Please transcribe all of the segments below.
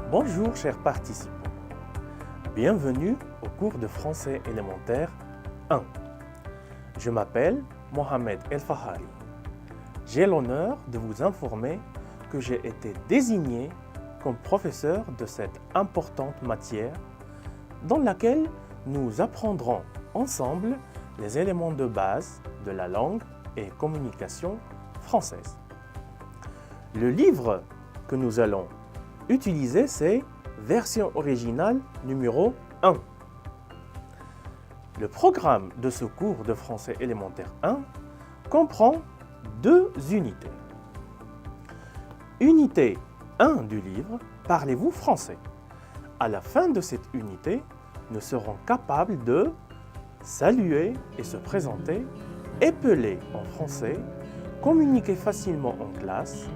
Bonjour chers participants, bienvenue au cours de français élémentaire 1. Je m'appelle Mohamed El Fahari. J'ai l'honneur de vous informer que j'ai été désigné comme professeur de cette importante matière dans laquelle nous apprendrons ensemble les éléments de base de la langue et communication française. Le livre que nous allons utiliser, c'est version originale numéro 1. Le programme de ce cours de français élémentaire 1 comprend 2 unités. Unité 1 du livre, parlez-vous français? À la fin de cette unité, nous serons capables de saluer et se présenter, épeler en français, communiquer facilement en classe,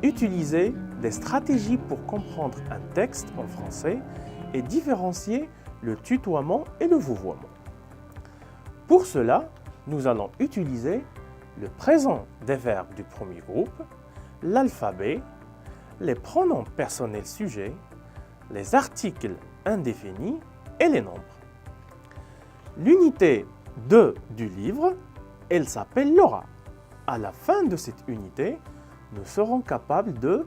utiliser des stratégies pour comprendre un texte en français et différencier le tutoiement et le vouvoiement. Pour cela, nous allons utiliser le présent des verbes du premier groupe, l'alphabet, les pronoms personnels sujets, les articles indéfinis et les nombres. L'unité 2 du livre, elle s'appelle Laura. À la fin de cette unité, nous serons capables de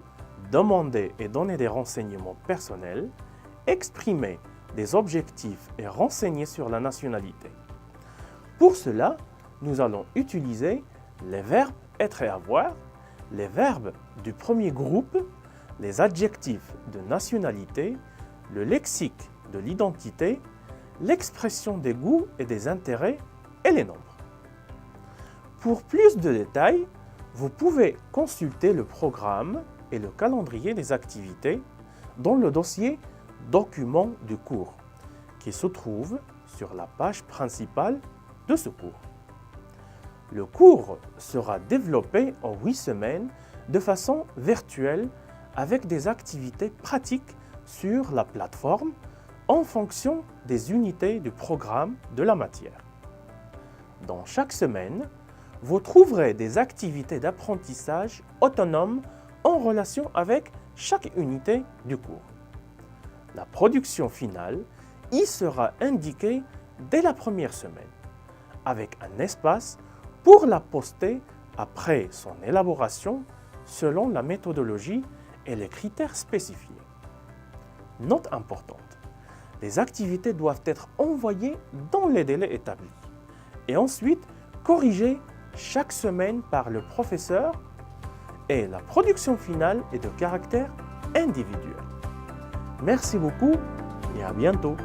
demander et donner des renseignements personnels, exprimer des objectifs et renseigner sur la nationalité. Pour cela, nous allons utiliser les verbes être et avoir, les verbes du premier groupe, les adjectifs de nationalité, le lexique de l'identité, l'expression des goûts et des intérêts et les nombres. Pour plus de détails, vous pouvez consulter le programme et le calendrier des activités dans le dossier Documents du cours qui se trouve sur la page principale de ce cours. Le cours sera développé en 8 semaines de façon virtuelle avec des activités pratiques sur la plateforme en fonction des unités du programme de la matière. Dans chaque semaine, vous trouverez des activités d'apprentissage autonomes en relation avec chaque unité du cours. La production finale y sera indiquée dès la première semaine, avec un espace pour la poster après son élaboration selon la méthodologie et les critères spécifiés. Note importante, les activités doivent être envoyées dans les délais établis et ensuite corrigées chaque semaine par le professeur et la production finale est de caractère individuel. Merci beaucoup et à bientôt.